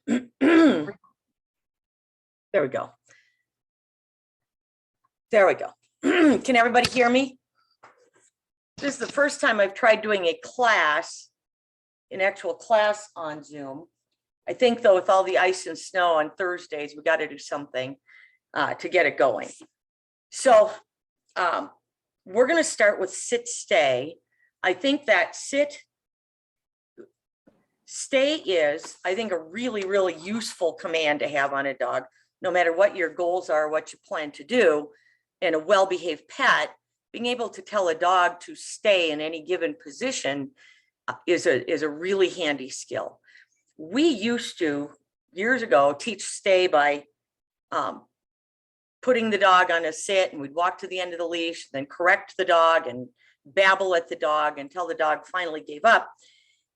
There we go. There we go. Can everybody hear me? This is the first time I've tried doing a class, an actual class on Zoom. I think though, with all the ice and snow on Thursdays, we got to do something to get it going. So we're going to start with sit, stay. I think that sit, stay is, I think, a really, really useful command to have on a dog, no matter what your goals are, what you plan to do. And a well-behaved pet, being able to tell a dog to stay in any given position is a really handy skill. We used to, years ago, teach stay by putting the dog on a sit, and we'd walk to the end of the leash, then correct the dog and babble at the dog until the dog finally gave up.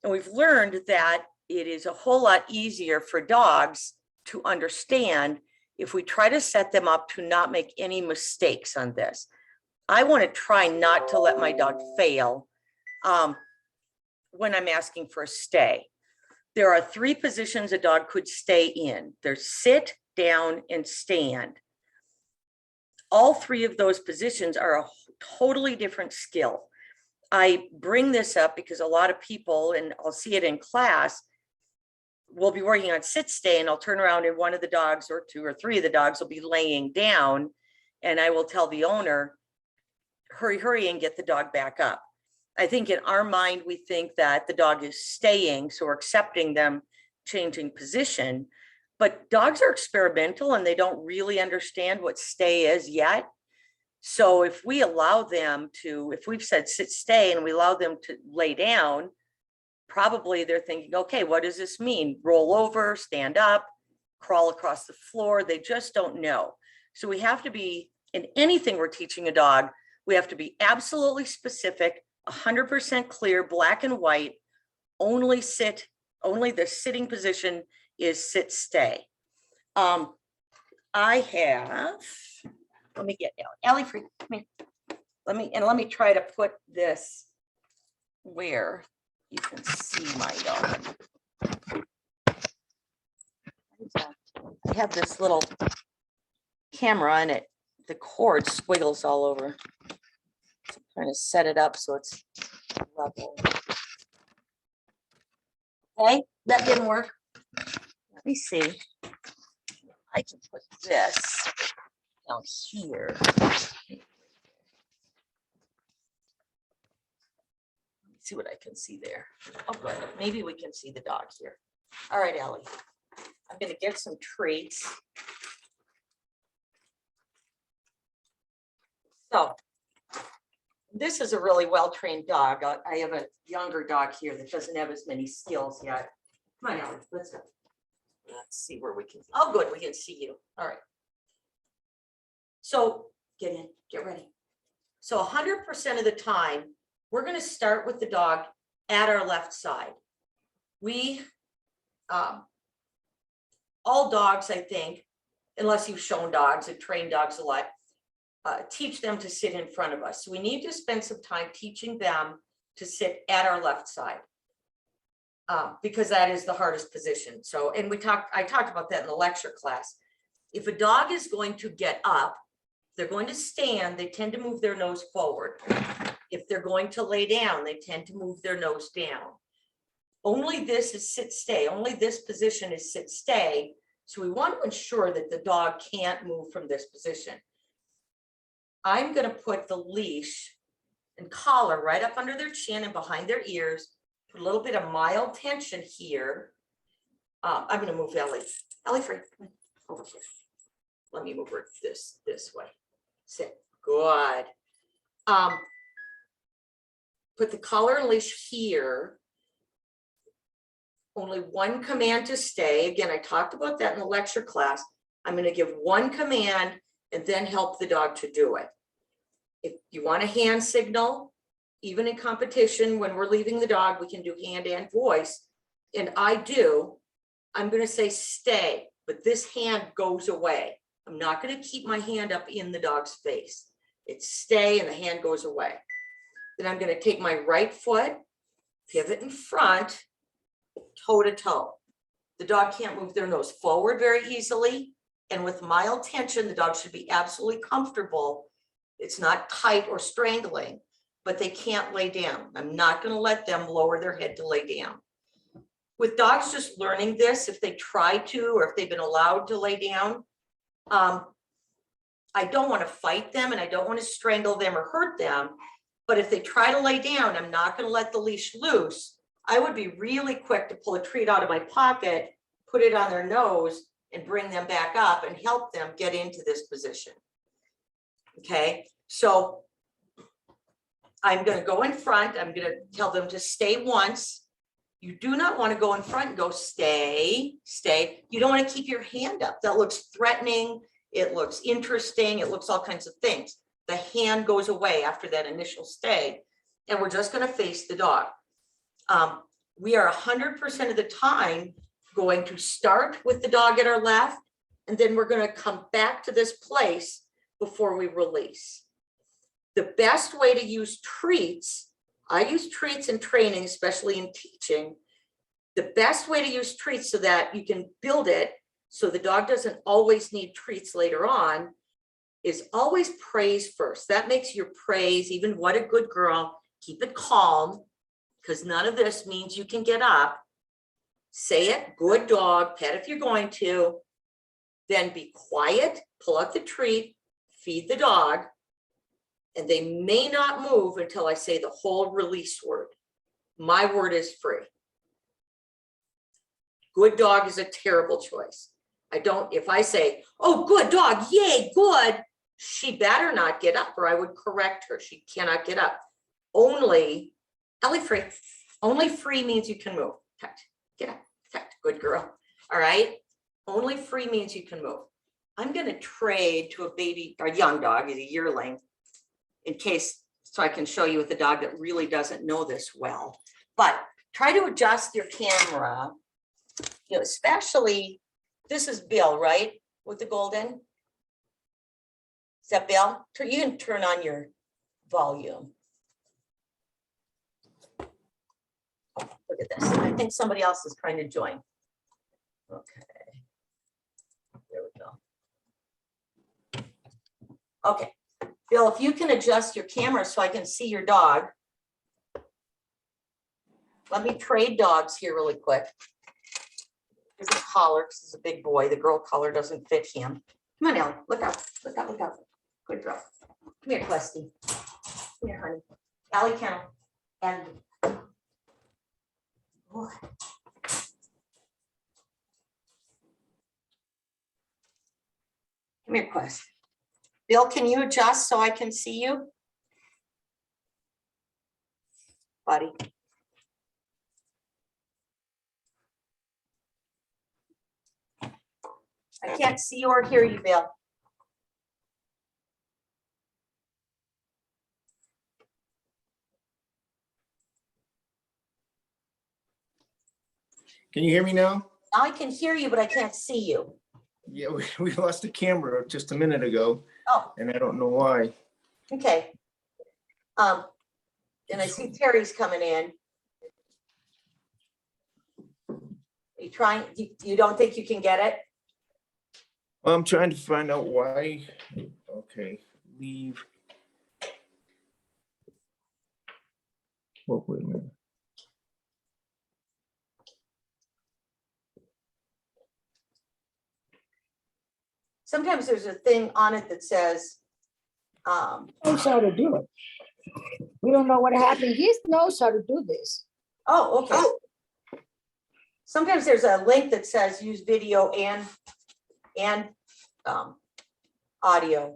And we've learned that it is a whole lot easier for dogs to understand if we try to set them up to not make any mistakes on this. I want to try not to let my dog fail when I'm asking for a stay. There are 3 positions a dog could stay in. There's sit, down, and stand. All 3 of those positions are a totally different skill. I bring this up because a lot of people, and I'll see it in class, we'll be working on sit, stay, and I'll turn around and one of the dogs or 2 or 3 of the dogs will be laying down, and I will tell the owner, hurry, hurry, and get the dog back up. I think in our mind, we think that the dog is staying, so we're accepting them changing position, but dogs are experimental and they don't really understand what stay is yet. So if we allow them to, if we've said sit, stay, and we allow them to lay down, probably they're thinking, okay, what does this mean? Roll over, stand up, crawl across the floor. They just don't know. So we have to be, in anything we're teaching a dog, we have to be absolutely specific, 100% clear, black and white, only sit, only the sitting position is sit, stay. I have, let me get Allie Free, come here. Let me try to put this where you can see my dog. I have this little camera and the cord squiggles all over. So I'm trying to set it up so it's level. Okay, that didn't work. Let me see. I can put this down here. See what I can see there. Oh, good. Maybe we can see the dog here. All right, Allie. I'm going to get some treats. So this is a really well-trained dog. I have a younger dog here that doesn't have as many skills yet. Come on, Allie. Let's go. Let's see where we can. Oh, good. We can see you. All right. So get in. Get ready. So 100% of the time, we're going to start with the dog at our left side. We, all dogs, I think, unless you've shown dogs and trained dogs a lot, teach them to sit in front of us. So we need to spend some time teaching them to sit at our left side because that is the hardest position. So, and I talked about that in the lecture class. If a dog is going to get up, they're going to stand, they tend to move their nose forward. If they're going to lay down, they tend to move their nose down. Only this is sit, stay. Only this position is sit, stay. So we want to ensure that the dog can't move from this position. I'm going to put the leash and collar right up under their chin and behind their ears. Put a little bit of mild tension here. I'm going to move Ellie. Ellie Free, come on, over here. Let me move her this way. Sit. Good. Put the collar and leash here. Only one command to stay. Again, I talked about that in the lecture class. I'm going to give one command and then help the dog to do it. If you want a hand signal, even in competition, when we're leaving the dog, we can do hand and voice. And I do. I'm going to say stay, but this hand goes away. I'm not going to keep my hand up in the dog's face. It's stay and the hand goes away. Then I'm going to take my right foot, pivot in front, toe to toe. The dog can't move their nose forward very easily. And with mild tension, the dog should be absolutely comfortable. It's not tight or strangling, but they can't lay down. I'm not going to let them lower their head to lay down. With dogs just learning this, if they try to, or if they've been allowed to lay down, I don't want to fight them and I don't want to strangle them or hurt them. But if they try to lay down, I'm not going to let the leash loose. I would be really quick to pull a treat out of my pocket, put it on their nose, and bring them back up and help them get into this position. Okay, so I'm going to go in front. I'm going to tell them to stay once. You do not want to go in front and go stay, stay. You don't want to keep your hand up. That looks threatening. It looks interesting. It looks all kinds of things. The hand goes away after that initial stay, and we're just going to face the dog. We are 100% of the time going to start with the dog at our left, and then we're going to come back to this place before we release. The best way to use treats, I use treats in training, especially in teaching. The best way to use treats so that you can build it so the dog doesn't always need treats later on is always praise first. That makes your praise, even what a good girl, keep it calm, because none of this means you can get up. Say it, good dog, pet if you're going to, then be quiet, pull out the treat, feed the dog, and they may not move until I say the whole release word. My word is free. Good dog is a terrible choice. If I say, oh, good dog, yay, good, she better not get up or I would correct her. She cannot get up. Only free. Only free means you can move. Get up, good girl. All right. Only free means you can move. I'm going to trade to a baby, or young dog, is a yearling, in case, so I can show you with a dog that really doesn't know this well. But try to adjust your camera, you know, especially, this is Bill, right? With the golden. Is that Bill? You can turn on your volume. Oh, look at this. I think somebody else is trying to join. Okay. There we go. Okay. Bill, if you can adjust your camera so I can see your dog. Let me trade dogs here really quick. Here's a collar, because he's a big boy. The girl collar doesn't fit him. Come on, Ellie. Look up. Look up. Look up. Good girl. Come here, Questy. Come here, honey. Allie Kennel. And boy. Come here, Quest. Bill, can you adjust so I can see you? Buddy. I can't see you or hear you, Bill. Can you hear me now? Now I can hear you, but I can't see you. Yeah, we lost the camera just a minute ago. Oh. And I don't know why. Okay. And I see Terry's coming in. Are you trying? You don't think you can get it? Well, I'm trying to find out why. Okay, leave. Oh, wait a minute. Sometimes there's a thing on it that says, knows how to do it. We don't know what happened. He knows how to do this. oh, okay. Sometimes there's a link that says use video and audio,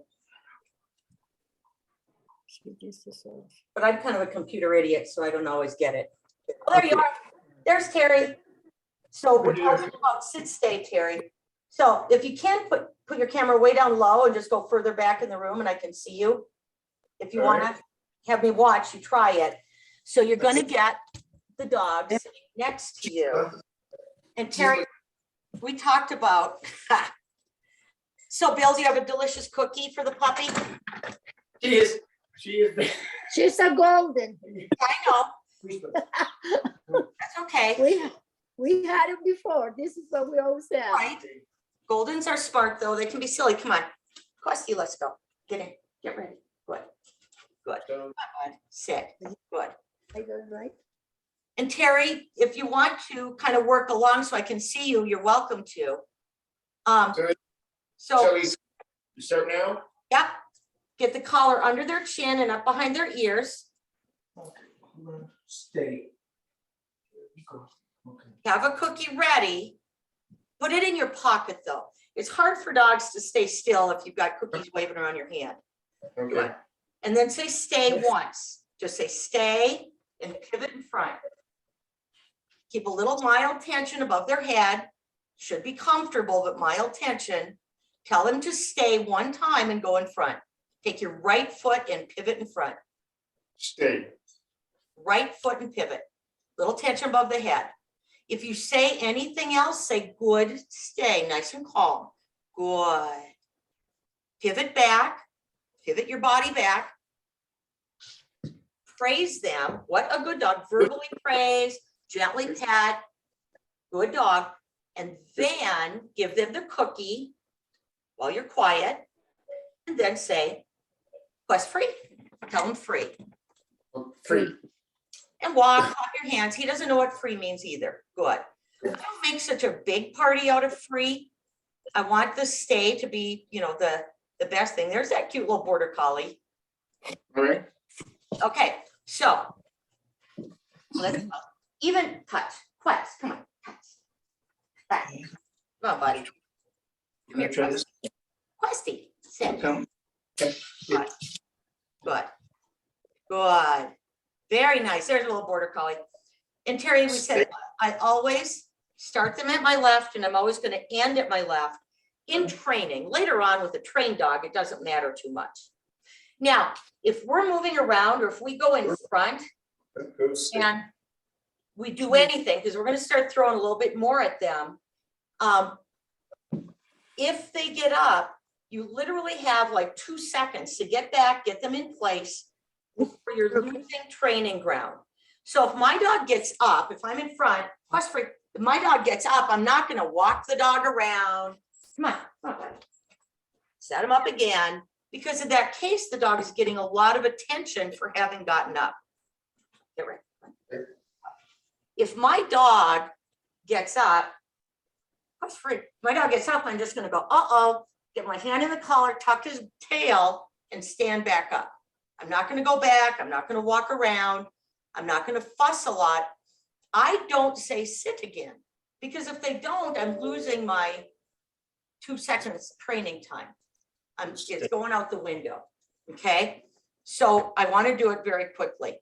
but I'm kind of a computer idiot, so I don't always get it. Oh, there you are. There's Terry. So we're talking about sit stay, Terry. So if you can put your camera way down low and just go further back in the room and I can see you. If you want to have me watch, you try it. So you're going to get the dog sitting next to you. And Terry, we talked about, so Bill, do you have a delicious cookie for the puppy? She is. She's a golden. I know. That's okay. We had it before. This is what we always have. Right. Goldens are smart though. They can be silly. Come on. Questy, let's go. Get in. Get ready. Good. Good. So, Good. Sit. Good. I got it right. And Terry, if you want to kind of work along so I can see you, you're welcome to. So- So, Shall we start now? yep. Get the collar under their chin and up behind their ears. Stay. There we go. Okay. Have a cookie ready. Put it in your pocket though. It's hard for dogs to stay still if you've got cookies waving around your hand. Okay. And then say stay once. Just say stay and pivot in front. Keep a little mild tension above their head. Should be comfortable, but mild tension. Tell them to stay one time and go in front. Take your right foot and pivot in front. Stay. Right foot and pivot. Little tension above the head. If you say anything else, say good, stay, nice and calm. Good. Pivot back, pivot your body back. Praise them. What a good dog. Verbally praise, gently pat. Good dog. And then give them the cookie while you're quiet. And then say, quest free. Tell them free. Free. And walk, clap your hands. He doesn't know what free means either. Good. Don't make such a big party out of free. I want the stay to be, you know, the best thing. There's that cute little border collie. All right. Okay, so let's go. Even touch. Quest, come on, touch. Back. Come on, buddy. Can I try this? Questy, sit. Come. Good. Good. Good. Very nice. There's a little border collie. And Terry, we said, I always start them at my left and I'm always going to end at my left in training. Later on with a trained dog, it doesn't matter too much. Now, if we're moving around or if we go in front Go stay. and we do anything, because we're going to start throwing a little bit more at them. If they get up, you literally have like 2 seconds to get back, get them in place before you're losing training ground. So if my dog gets up, if I'm in front, if my dog gets up, I'm not going to walk the dog around. Come on, come on, buddy. Set him up again, because in that case, the dog is getting a lot of attention for having gotten up. Get ready. If my dog gets up, that's free. My dog gets up, I'm just going to go, uh-oh, get my hand in the collar, tuck his tail, and stand back up. I'm not going to go back. I'm not going to walk around. I'm not going to fuss a lot. I don't say sit again, because if they don't, I'm losing my 2 seconds training time. It's going out the window. Okay. So I want to do it very quickly.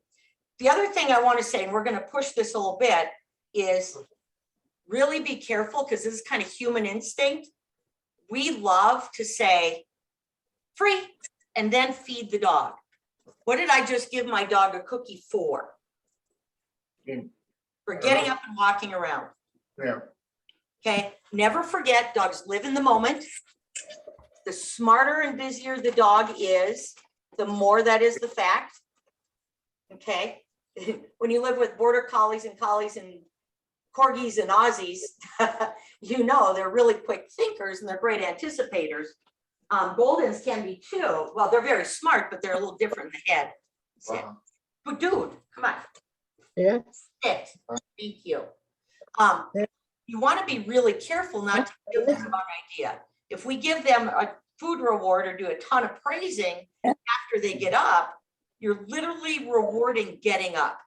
The other thing I want to say, and we're going to push this a little bit, is really be careful, because this is kind of human instinct. We love to say free and then feed the dog. What did I just give my dog a cookie for? For getting up and walking around. Yeah. Okay, never forget, dogs live in the moment. The smarter and busier the dog is, the more that is the fact. Okay, when you live with border collies and corgis and Aussies, you know they're really quick thinkers and they're great anticipators. Goldens can be too. Well, they're very smart, but they're a little different in the head. Sit. Wow. Good dude, come on. Yeah. Sit. Thank you. You want to be really careful not to give them the wrong idea. If we give them a food reward or do a ton of praising after they get up, you're literally rewarding getting up.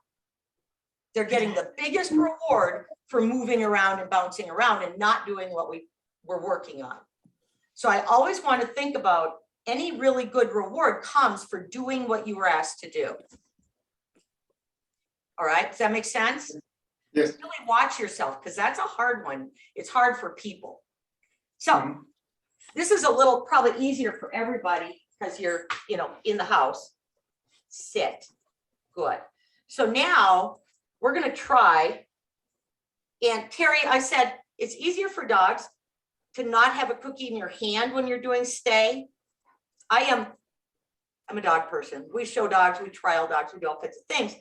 They're getting the biggest reward for moving around and bouncing around and not doing what we were working on. So I always want to think about any really good reward comes for doing what you were asked to do. All right, does that make sense? Yes. Really watch yourself, because that's a hard one. It's hard for people. So this is a little probably easier for everybody because you're, in the house. Sit. Good. So now we're going to try. And Terry, I said it's easier for dogs to not have a cookie in your hand when you're doing stay. I'm a dog person. We show dogs, we trial dogs, we do all kinds of things.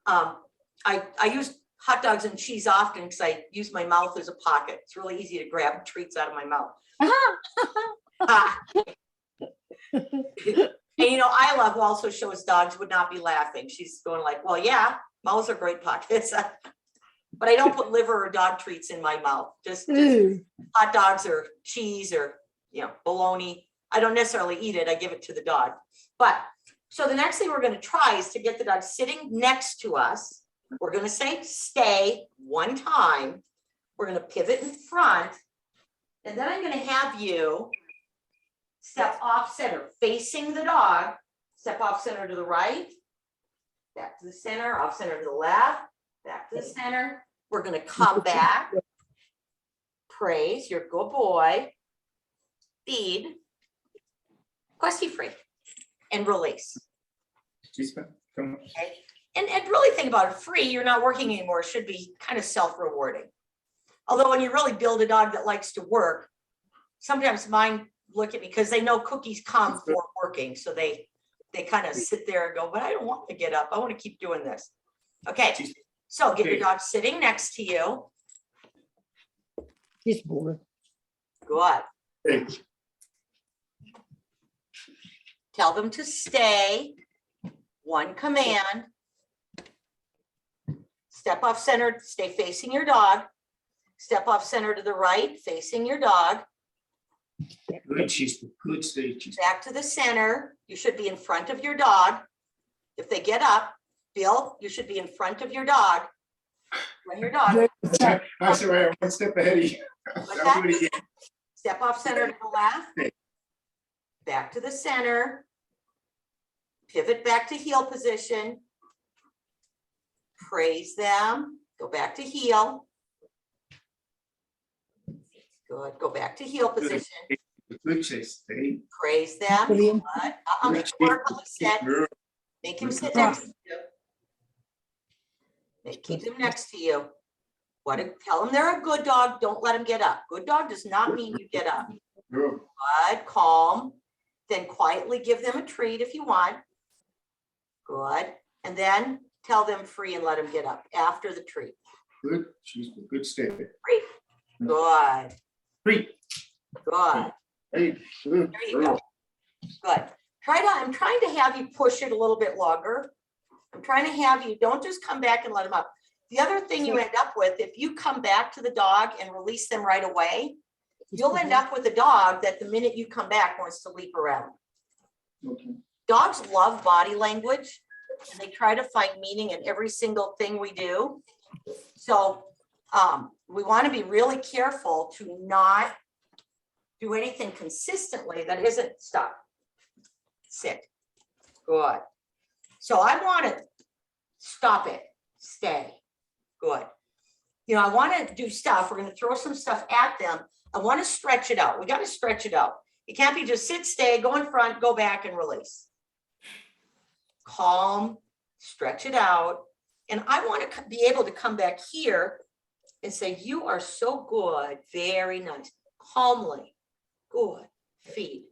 I use hot dogs and cheese often because I use my mouth as a pocket. It's really easy to grab treats out of my mouth. Ah. And you know, Isla, who also shows dogs, would not be laughing. She's going like, well, yeah, mouths are great pockets. But I don't put liver or dog treats in my mouth, just Ew. hot dogs or cheese or, you know, bologna. I don't necessarily eat it. I give it to the dog. But so the next thing we're going to try is to get the dog sitting next to us. We're going to say stay one time. We're going to pivot in front. And then I'm going to have you step off center, facing the dog. Step off center to the right, back to the center, off center to the left, back to the center. We're going to come back. Praise, you're a good boy. Feed. Questy free. And release. She's come. Okay. And really think about it, free, you're not working anymore, should be kind of self-rewarding. Although when you really build a dog that likes to work, sometimes mine look at me because they know cookies come for working. So they kind of sit there and go, but I don't want to get up. I want to keep doing this. Okay, so get your dog sitting next to you. He's bored. Good. Hey, Tell them to stay. One command. Step off center, stay facing your dog. Step off center to the right, facing your dog. good, she's good, Steve. Back to the center. You should be in front of your dog. If they get up, Bill, you should be in front of your dog. When your dog, I'm sorry, I'm one step ahead of you. What's I'll do it that? again. step off center to the left. Back to the center. Pivot back to heel position. Praise them. Go back to heel. Good. Go back to heel position. Good, Chase. Stay. Praise them. Brilliant. Good. Make him work on the set. Make him sit next to you. Keep him next to you. Tell them they're a good dog. Don't let them get up. Good dog does not mean you get up. Good. Good. Calm. Then quietly give them a treat if you want. Good. And then tell them free and let them get up after the treat. Good, she's a good stay. Free. Good. Free. Good. Hey, good. There you go. Good. I'm trying to have you push it a little bit longer. I'm trying to have you, don't just come back and let them up. The other thing you end up with, if you come back to the dog and release them right away, you'll end up with a dog that the minute you come back wants to leap around. Okay. Dogs love body language and they try to find meaning in every single thing we do. So we want to be really careful to not do anything consistently that isn't stop. Sit. Good. So I want to stop it. Stay. Good. You know, I want to do stuff. We're going to throw some stuff at them. I want to stretch it out. We got to stretch it out. It can't be just sit, stay, go in front, go back and release. Calm, stretch it out. And I want to be able to come back here and say, you are so good. Very nice. Calmly. Good. Feed.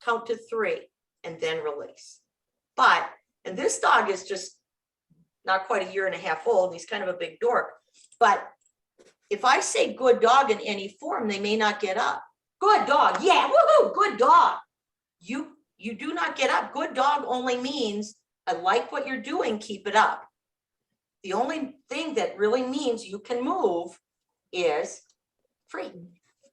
Count to 3 and then release. But, and this dog is just not quite 1.5 years old. And he's kind of a big dork. But if I say good dog in any form, they may not get up. Good dog. Yeah. Woohoo. Good dog. You do not get up. Good dog only means I like what you're doing. Keep it up. The only thing that really means you can move is free.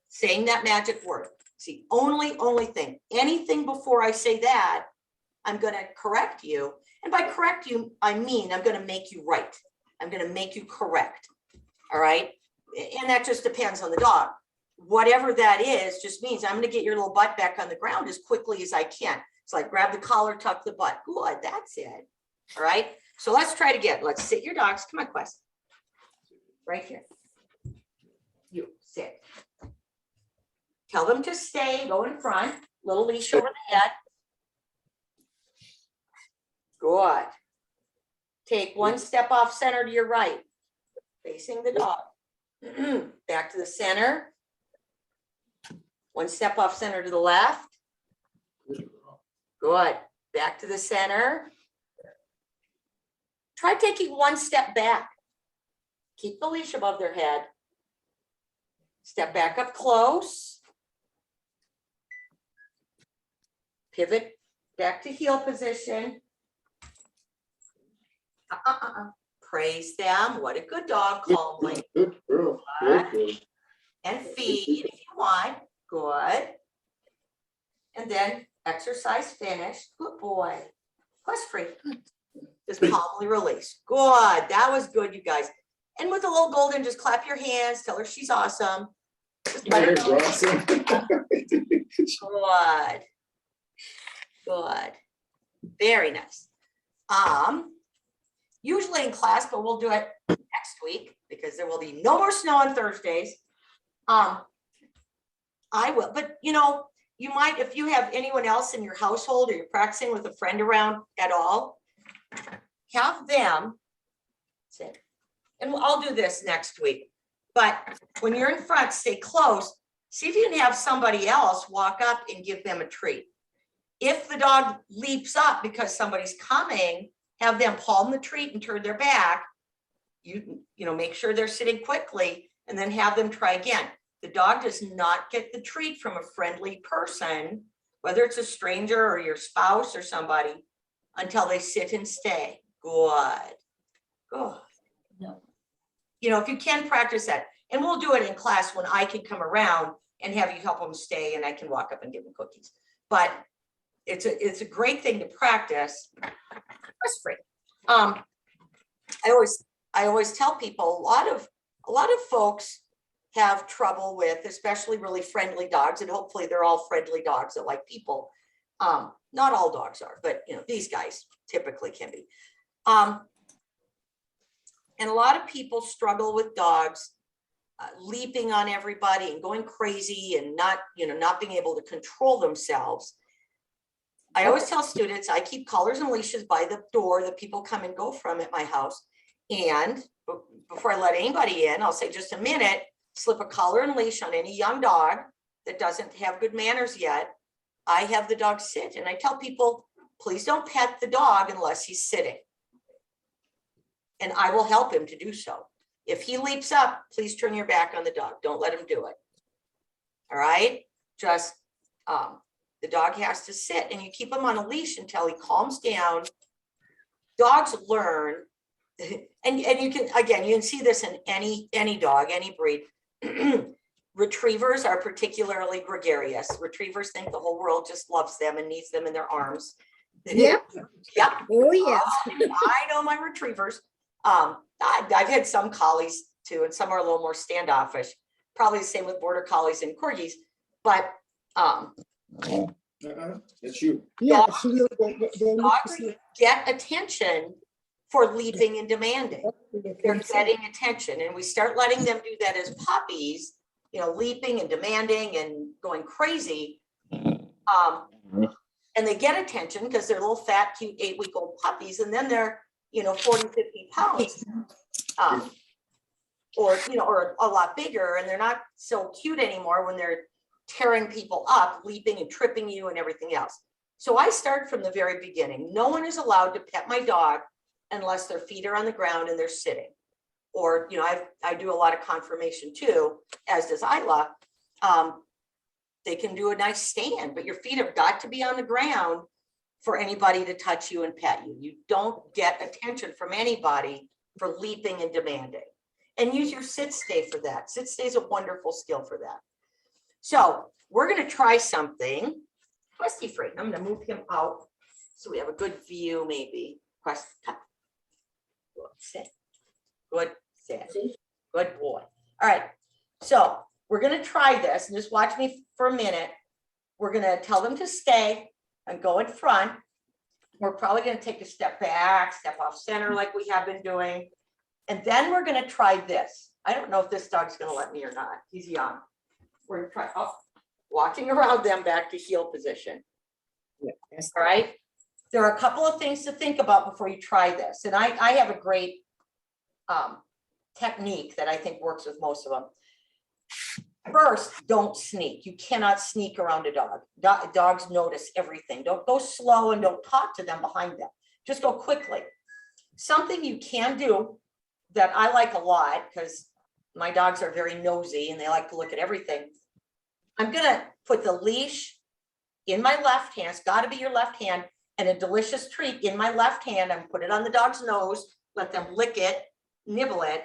Saying that magic word. It's the only thing. Anything before I say that, I'm going to correct you. And by correct you, I mean, I'm going to make you right. I'm going to make you correct. All right. And that just depends on the dog. Whatever that is, just means I'm going to get your little butt back on the ground as quickly as I can. So I grab the collar, tuck the butt. Good. That's it. All right. So let's try it again. Let's sit your dogs. Come on, Quest. Right here. You sit. Tell them to stay. Go in front. Little leash over the head. Good. Take one step off center to your right, facing the dog. Back to the center. One step off center to the left. Good. Back to the center. Try taking one step back. Keep the leash above their head. Step back up close. Pivot back to heel position. Praise them. What a good dog, calmly. Good girl. Good girl. And feed if you want. Good. And then exercise finished. Good boy. Quest free. Just calmly release. Good. That was good, you guys. And with the little golden, just clap your hands. Tell her she's awesome. Just let her know. Awesome. Good. Good. Very nice. Usually in class, but we'll do it next week because there will be no more snow on Thursdays. I will, but you know, you might, if you have anyone else in your household or you're practicing with a friend around at all, have them sit. And I'll do this next week. But when you're in front, stay close. See if you can have somebody else walk up and give them a treat. If the dog leaps up because somebody's coming, have them palm the treat and turn their back. You know, make sure they're sitting quickly and then have them try again. The dog does not get the treat from a friendly person, whether it's a stranger or your spouse or somebody, until they sit and stay. Good. Good. No. You know, if you can practice that, and we'll do it in class when I can come around and have you help them stay and I can walk up and give them cookies. But it's a great thing to practice. It's free. I always tell people a lot of folks have trouble with, especially really friendly dogs, and hopefully they're all friendly dogs that like people. Not all dogs are, but you know, these guys typically can be. And a lot of people struggle with dogs leaping on everybody and going crazy and not being able to control themselves. I always tell students, I keep collars and leashes by the door that people come and go from at my house. And before I let anybody in, I'll say, just a minute, slip a collar and leash on any young dog that doesn't have good manners yet. I have the dog sit, and I tell people, please don't pet the dog unless he's sitting. And I will help him to do so. If he leaps up, please turn your back on the dog. Don't let him do it. All right? Just, the dog has to sit, and you keep him on a leash until he calms down. Dogs learn, and you can see this in any dog, any breed. Retrievers are particularly gregarious. Retrievers think the whole world just loves them and needs them in their arms. Yep. Yep. Oh, yes. I know my retrievers. I've had some collies too, and some are a little more standoffish. Probably the same with border collies and corgis, but It's you. Yeah. dogs get attention for leaping and demanding. They're getting attention, and we start letting them do that as puppies, you know, leaping and demanding and going crazy. And they get attention because they're little fat, cute 8-week-old puppies, and then they're, 40, 50 pounds, or a lot bigger, and they're not so cute anymore when they're tearing people up, leaping and tripping you and everything else. So I start from the very beginning. No one is allowed to pet my dog unless their feet are on the ground and they're sitting. Or, I do a lot of confirmation too, as does Isla. They can do a nice stand, but your feet have got to be on the ground for anybody to touch you and pet you. You don't get attention from anybody for leaping and demanding. And use your sit stay for that. Sit stay is a wonderful skill for that. So we're going to try something. Questy free. I'm going to move him out so we have a good view, maybe. Quest. Good sit. Good sit. Good boy. All right. So we're going to try this, and just watch me for a minute. We're going to tell them to stay and go in front. We're probably going to take a step back, step off center like we have been doing. And then we're going to try this. I don't know if this dog's going to let me or not. He's young. We're going to try walking around them back to heel position. Yeah, all right. There are a couple of things to think about before you try this. And I have a great technique that I think works with most of them. First, don't sneak. You cannot sneak around a dog. Dogs notice everything. Don't go slow, and don't talk to them behind them. Just go quickly. Something you can do that I like a lot, because my dogs are very nosy and they like to look at everything. I'm gonna put the leash in my left hand, it's gotta be your left hand, and a delicious treat in my left hand. I'm put it on the dog's nose, let them lick it, nibble it.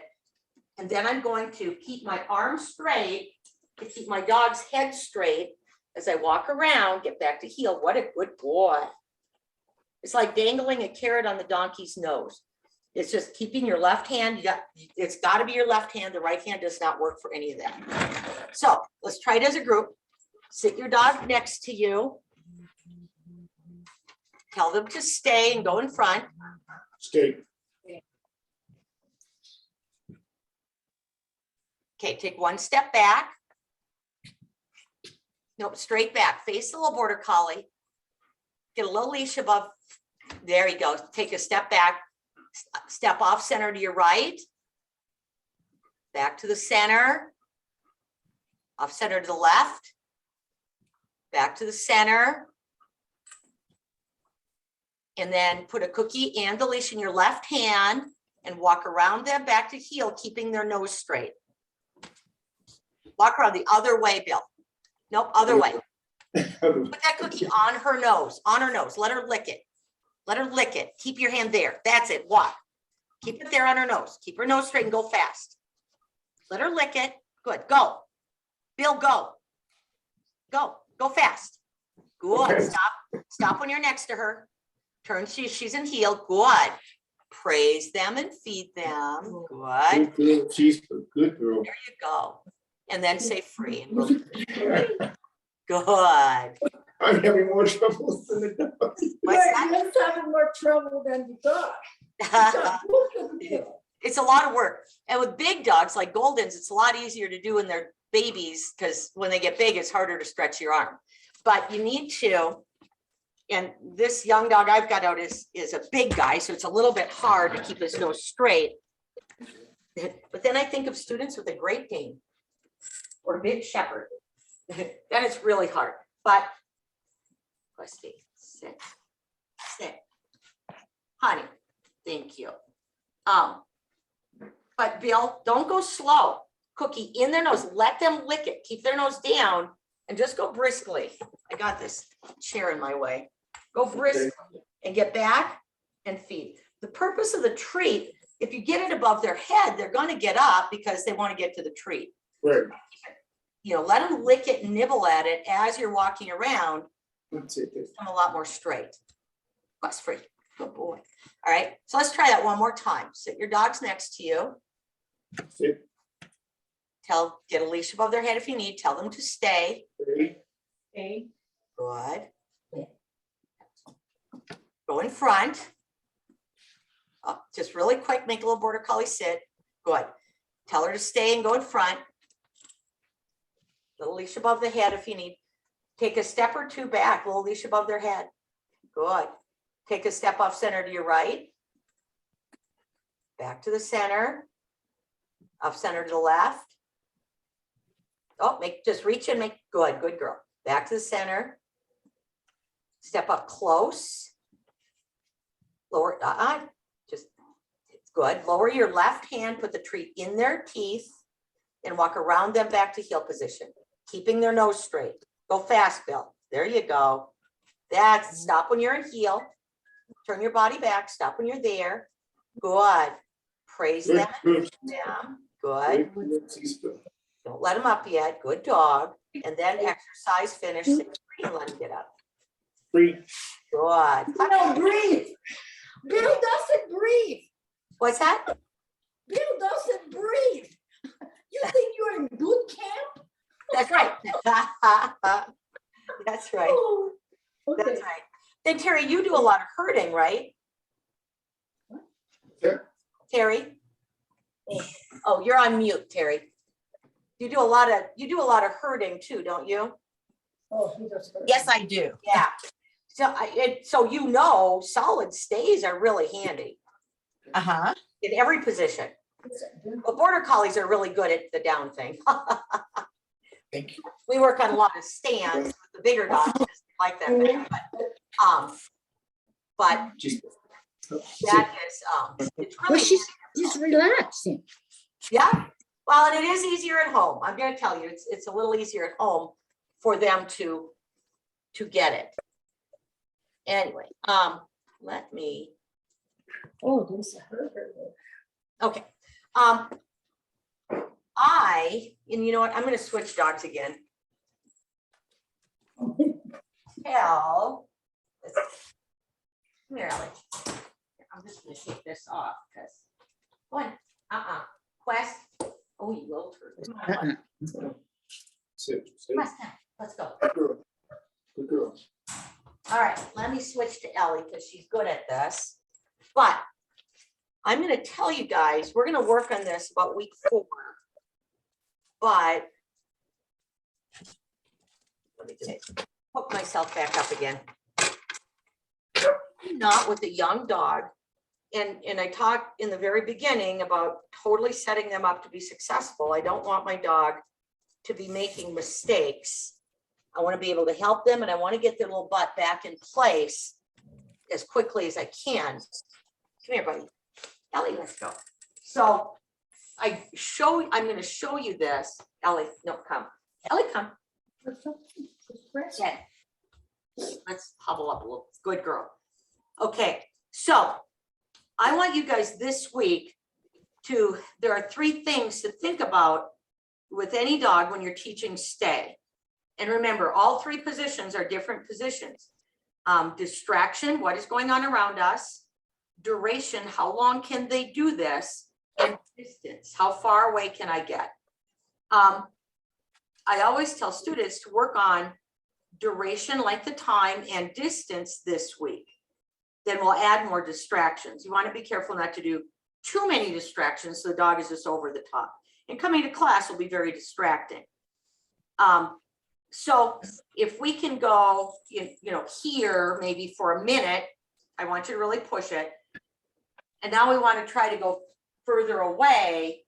And then I'm going to keep my arm straight, to keep my dog's head straight as I walk around, get back to heel. What a good boy. It's like dangling a carrot on the donkey's nose. It's just keeping your left hand, it's gotta be your left hand. The right hand does not work for any of that. So let's try it as a group. Sit your dog next to you. Tell them to stay and go in front. Stay. Okay, take one step back. Nope, straight back. Face the little border collie. Get a little leash above. There you go. Take a step back. Step off center to your right. Back to the center. Off center to the left. Back to the center. And then put a cookie and the leash in your left hand and walk around them back to heel, keeping their nose straight. Walk around the other way, Bill. Nope, other way. Put that cookie on her nose, Let her lick it. Let her lick it. Keep your hand there. That's it. Walk. Keep it there on her nose. Keep her nose straight and go fast. Let her lick it. Good. Go. Bill, go. Go. Go fast. Good. Okay. Stop. Stop when you're next to her. Turn. She's in heel. Good. Praise them and feed them. Good. Good girl. She's a good girl. There you go. And then say free. And go. Good. I'm having more trouble than the dog. What's that? You're having more trouble than you thought. It's a lot of work. And with big dogs like Goldens, it's a lot easier to do when they're babies, because when they get big, it's harder to stretch your arm. But you need to, and this young dog I've got out is a big guy, so it's a little bit hard to keep his nose straight. But then I think of students with a Great Dane or a big Shepherd. Then it's really hard. But let's see, sit. Honey, thank you. But Bill, don't go slow. Cookie in their nose, let them lick it. Keep their nose down and just go briskly. I got this chair in my way. Go briskly and get back and feed. The purpose of the treat, if you get it above their head, they're going to get up because they want to get to the treat. Right. You know, let them lick it and nibble at it as you're walking around. That's it. I'm a lot more straight. Fuss free. Good boy. All right. So let's try that one more time. Sit your dogs next to you. Sit. Get a leash above their head if you need. Tell them to stay. Okay. Good. Go in front. Oh, just really quick, make a little border collie sit. Good. Tell her to stay and go in front. Little leash above the head if you need. Take a step or two back, little leash above their head. Good. Take a step off center to your right. Back to the center. Off center to the left. Oh, just reach and make, good girl. Back to the center. Step up close. Lower, just, it's good. Lower your left hand, put the treat in their teeth and walk around them back to heel position, keeping their nose straight. Go fast, Bill. There you go. That's, stop when you're in heel. Turn your body back, stop when you're there. Good. Praise them. Good. Good. Don't let them up yet. Good dog. And then exercise finish, sit free and let them get up. Free. Good. You don't breathe. Bill doesn't breathe. What's that? Bill doesn't breathe. You think you're in boot camp? That's right. That's right. Oh, okay. That's right. Then Terry, you do a lot of herding, right? Yeah. Terry? Oh, you're on mute, Terry. You do a lot of herding too, don't you? Oh, he does hurt. Yes, I do. Yeah. So you know, solid stays are really handy Uh-huh. in every position. But border collies are really good at the down thing. Thank you. We work on a lot of stands with the bigger dogs, just like that. But Just That is, it's Well, really, she's relaxing. yeah. Well, and it is easier at home. I'm gonna tell you, it's a little easier at home for them to get it. Anyway, let me, Oh, there's a herb. okay. And you know what, I'm gonna switch dogs again. Hell. Come here, Ellie. I'm just gonna take this off, because, one, Quest, oh, you little turd. Come on, Quest. Sit, sit. Quest, now, let's go. Good girl. Good girl. All right, let me switch to Ellie because she's good at this. But I'm going to tell you guys, we're going to work on this about week 4. But let me just hook myself back up again. Not with a young dog. And I talked in the very beginning about totally setting them up to be successful. I don't want my dog to be making mistakes. I want to be able to help them, and I want to get their little butt back in place as quickly as I can. Come here, buddy. Ellie, let's go. So I'm going to show you this. Ellie, no, come. Ellie, come. Yeah. Let's hobble up a little. Good girl. Okay, so I want you guys this week there are 3 things to think about with any dog when you're teaching stay. And remember, all 3 positions are different positions. Distraction, what is going on around us? Duration, how long can they do this? And distance, how far away can I get? I always tell students to work on duration, length of time, and distance this week. Then we'll add more distractions. You want to be careful not to do too many distractions so the dog is just over the top. And coming to class will be very distracting. So if we can go, here maybe for a minute, I want you to really push it. And now we want to try to go further away.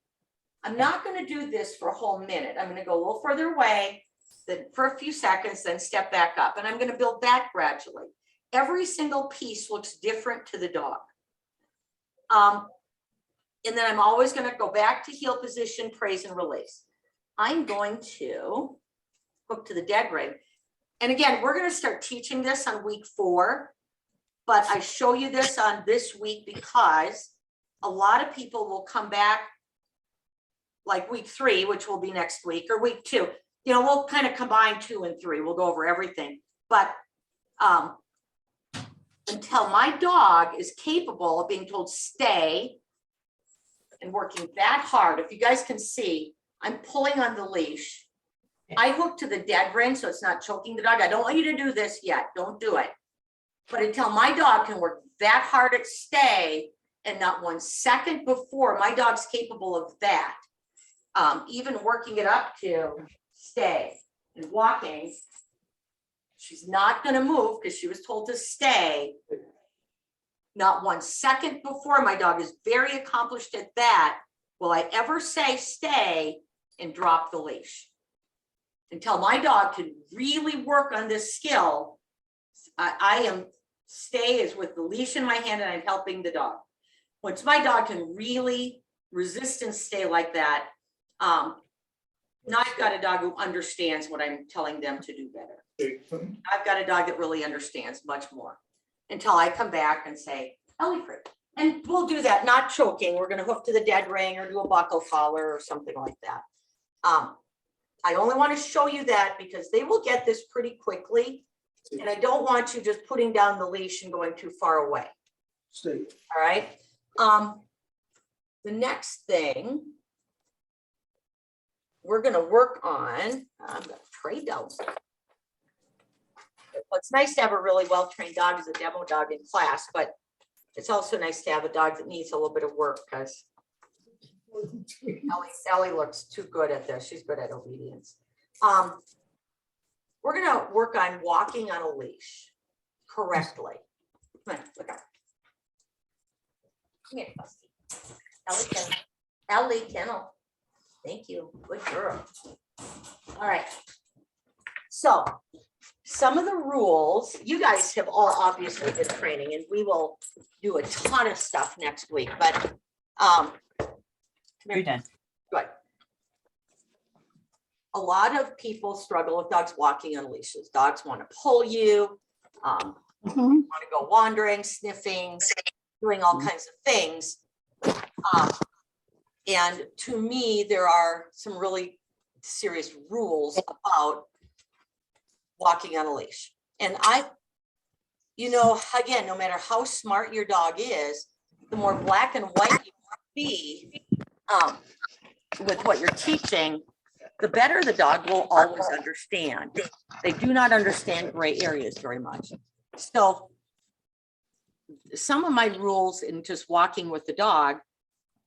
I'm not going to do this for a whole minute. I'm going to go a little further away, then for a few seconds, then step back up. And I'm going to build that gradually. Every single piece looks different to the dog. And then I'm always going to go back to heel position, praise and release. I'm going to hook to the dead ring. And again, we're going to start teaching this on week 4, but I show you this on this week because a lot of people will come back like week 3, which will be next week, or week 2. We'll kind of combine 2 and 3. We'll go over everything. But until my dog is capable of being told stay and working that hard, if you guys can see, I'm pulling on the leash. I hook to the dead ring so it's not choking the dog. I don't want you to do this yet. Don't do it. But until my dog can work that hard at stay and not 1 second before, my dog's capable of that. Even working it up to stay and walking, she's not going to move because she was told to stay. Not 1 second before, my dog is very accomplished at that. Will I ever say stay and drop the leash? Until my dog can really work on this skill, stay is with the leash in my hand and I'm helping the dog. Once my dog can really resistance stay like that, now I've got a dog who understands what I'm telling them to do better. I've got a dog that really understands much more until I come back and say, Ellie free. And we'll do that, not choking. We're going to hook to the dead ring or do a buckle collar or something like that. I only want to show you that because they will get this pretty quickly. And I don't want you just putting down the leash and going too far away. Stay. All right. The next thing we're going to work on, I'm going to trade dogs. Well, it's nice to have a really well-trained dog as a demo dog in class, but it's also nice to have a dog that needs a little bit of work because Ellie looks too good at this. She's good at obedience. We're going to work on walking on a leash correctly. Come on, look up. Come here, Busty. Ellie Kennel. Thank you. Good girl. All right. So some of the rules, you guys have all obviously been training, and we will do a ton of stuff next week, but, You're done. good. A lot of people struggle with dogs walking on leashes. Dogs want to pull you, want Mhm. to go wandering, sniffing, doing all kinds of things. And to me, there are some really serious rules about walking on a leash. And again, no matter how smart your dog is, the more black and white you be with what you're teaching, the better the dog will always understand. They do not understand gray areas very much. So some of my rules in just walking with the dog,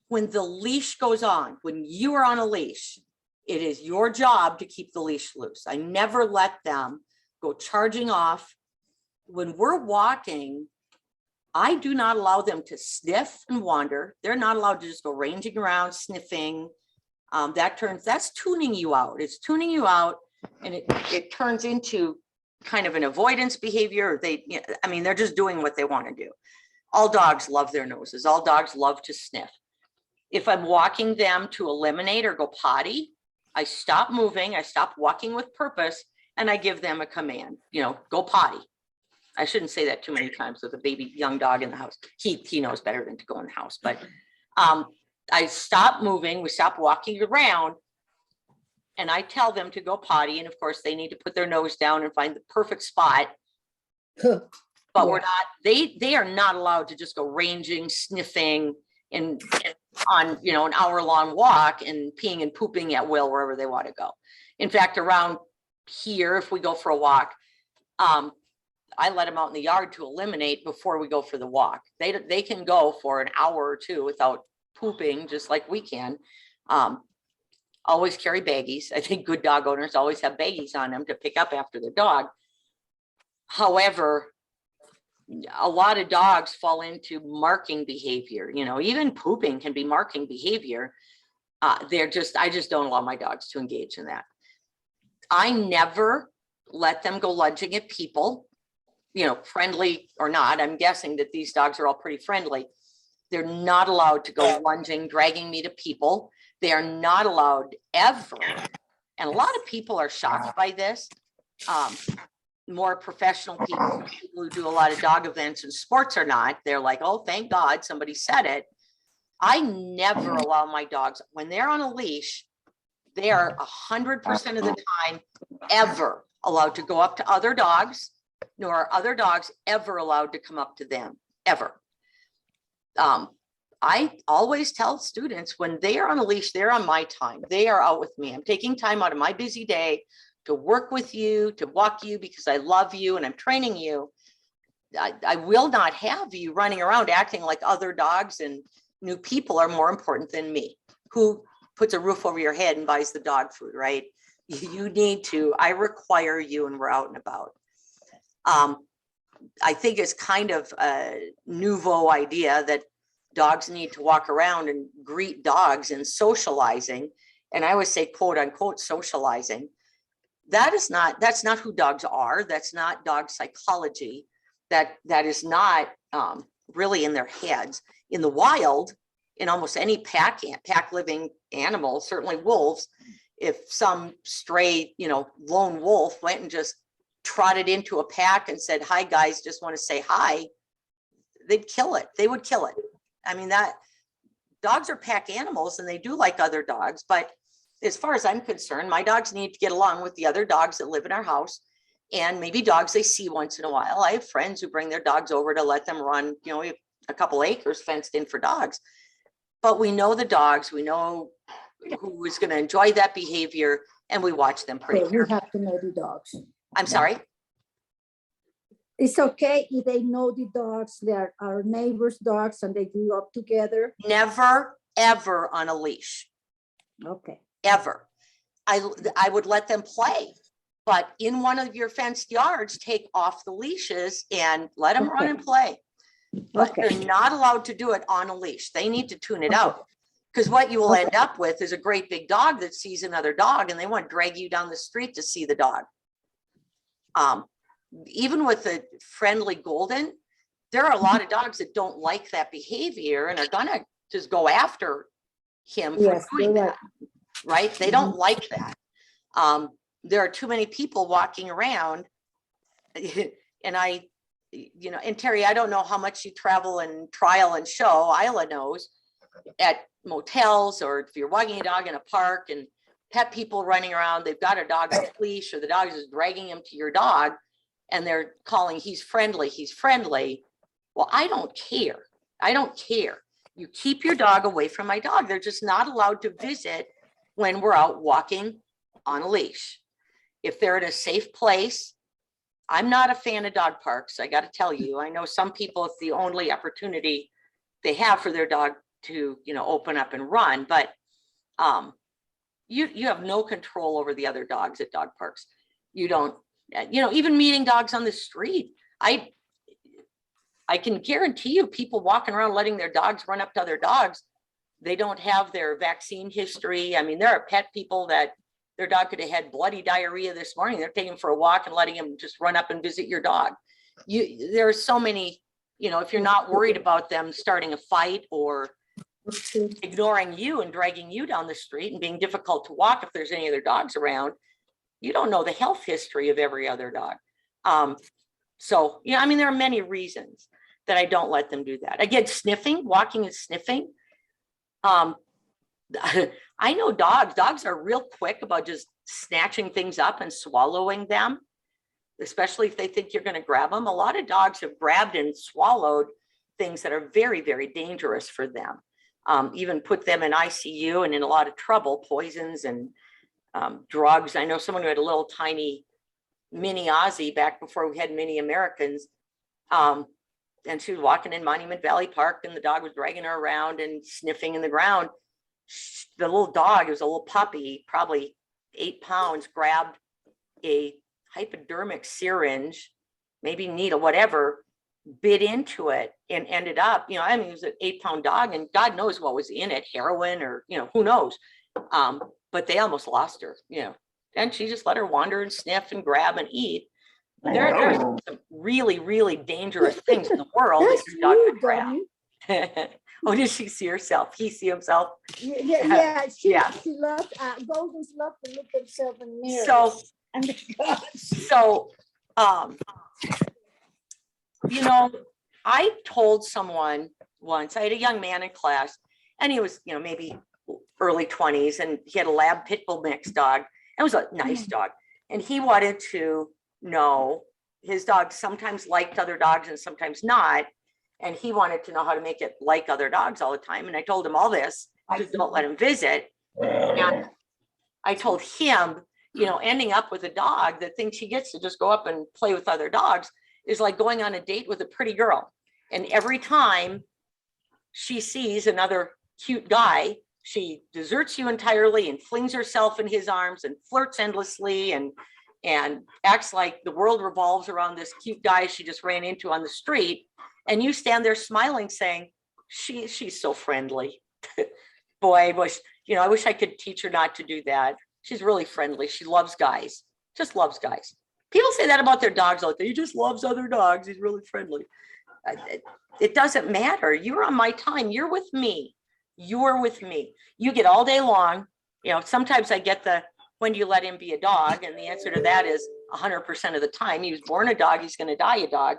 when the leash goes on, when you are on a leash, it is your job to keep the leash loose. I never let them go charging off. When we're walking, I do not allow them to sniff and wander. They're not allowed to just go ranging around, sniffing. That's tuning you out. It's tuning you out, and it turns into kind of an avoidance behavior. They're just doing what they want to do. All dogs love their noses. All dogs love to sniff. If I'm walking them to eliminate or go potty, I stop moving, I stop walking with purpose, and I give them a command, go potty. I shouldn't say that too many times with a baby young dog in the house. He knows better than to go in the house, but I stop moving, we stop walking around, and I tell them to go potty. And of course, they need to put their nose down and find the perfect spot. But we're not, they are not allowed to just go ranging, sniffing, and on, an hour-long walk and peeing and pooping at will wherever they want to go. In fact, around here, if we go for a walk, I let them out in the yard to eliminate before we go for the walk. They can go for an hour or two without pooping, just like we can. Always carry baggies. I think good dog owners always have baggies on them to pick up after their dog. However, a lot of dogs fall into marking behavior. Even pooping can be marking behavior. I just don't allow my dogs to engage in that. I never let them go lunging at people, friendly or not. I'm guessing that these dogs are all pretty friendly. They're not allowed to go lunging, dragging me to people. They are not allowed ever. And a lot of people are shocked by this. More professional people who do a lot of dog events and sports are not. They're like, oh, thank God somebody said it. I never allow my dogs, when they're on a leash, they are 100% of the time ever allowed to go up to other dogs, nor are other dogs ever allowed to come up to them, ever. I always tell students when they are on a leash, they're on my time. They are out with me. I'm taking time out of my busy day to work with you, to walk you because I love you and I'm training you. I will not have you running around acting like other dogs and new people are more important than me. Who puts a roof over your head and buys the dog food, right? You need to, I require you and we're out and about. I think it's kind of a nouveau idea that dogs need to walk around and greet dogs and socializing. And I always say, quote unquote, socializing. That's not who dogs are. That's not dog psychology. That is not really in their heads. In the wild, in almost any pack living animal, certainly wolves, if some stray, lone wolf went and just trotted into a pack and said, hi guys, just want to say hi, they'd kill it. They would kill it. I mean, that dogs are pack animals and they do like other dogs, but as far as I'm concerned, my dogs need to get along with the other dogs that live in our house and maybe dogs they see once in a while. I have friends who bring their dogs over to let them run, we have a couple acres fenced in for dogs, but we know the dogs, we know who is going to enjoy that behavior and we watch them pretty Okay, we carefully. have to know the dogs. I'm sorry. It's okay if they know the dogs, they're our neighbors' dogs and they grew up together. Never, ever on a leash. Okay. Ever. I would let them play, but in one of your fenced yards, take off the leashes and let them run Okay. and play. But Okay. they're not allowed to do it on a leash. They need to tune it out. Because what you will end up with is a great big dog that sees another dog and they want to drag you down the street to see the dog. Um, even with the friendly golden, there are a lot of dogs that don't like that behavior and are gonna just go after him for Yes, doing you're that, right? They don't like that. There are too many people walking around and and Terry, I don't know how much you travel and trial and show, Isla knows, at motels, or if you're walking a dog in a park and pet people running around, they've got a dog on a leash, or the dog is dragging him to your dog and they're calling, he's friendly, he's friendly. Well, I don't care. I don't care. You keep your dog away from my dog. They're just not allowed to visit when we're out walking on a leash. If they're at a safe place, I'm not a fan of dog parks. I got to tell you, I know some people, it's the only opportunity they have for their dog to, open up and run, but you have no control over the other dogs at dog parks. You don't, even meeting dogs on the street. I can guarantee you people walking around letting their dogs run up to other dogs, they don't have their vaccine history. I mean, there are pet people that their dog could have had bloody diarrhea this morning. They're taking him for a walk and letting him just run up and visit your dog. There are so many, if you're not worried about them starting a fight or ignoring you and dragging you down the street and being difficult to walk if there's any other dogs around, you don't know the health history of every other dog. So, there are many reasons that I don't let them do that. Again, sniffing, walking and sniffing. I know dogs are real quick about just snatching things up and swallowing them, especially if they think you're going to grab them. A lot of dogs have grabbed and swallowed things that are very, very dangerous for them. Even put them in ICU and in a lot of trouble, poisons and drugs. I know someone who had a little tiny mini Aussie back before we had mini Americans. And she was walking in Monument Valley Park and the dog was dragging her around and sniffing in the ground. The little dog, it was a little puppy, probably 8 pounds, grabbed a hypodermic syringe, maybe needle, whatever, bit into it and ended up, it was an 8-pound dog and God knows what was in it, heroin or, who knows. But they almost lost her, and she just let her wander and sniff and grab and eat. There's some really, really dangerous things in the world that your dog could grab. Oh, did she see herself? He see himself? Yeah, she loves, Goldens love to look themselves in mirrors. So, I told someone once, I had a young man in class and he was, maybe early 20s and he had a lab pit bull mix dog. It was a nice dog. And he wanted to know, his dog sometimes liked other dogs and sometimes not. And he wanted to know how to make it like other dogs all the time. And I told him all this, just don't let him visit. And I told him, ending up with a dog that thinks he gets to just go up and play with other dogs is like going on a date with a pretty girl. And every time she sees another cute guy, she deserts you entirely and flings herself in his arms and flirts endlessly and acts like the world revolves around this cute guy she just ran into on the street. And you stand there smiling, saying, she's so friendly. Boy, I wish I could teach her not to do that. She's really friendly. She loves guys, just loves guys. People say that about their dogs all the time. He just loves other dogs. He's really friendly. It doesn't matter. You're on my time. You're with me. You're with me. You get all day long. Sometimes I get when do you let him be a dog? And the answer to that is 100% of the time. He was born a dog. He's going to die a dog.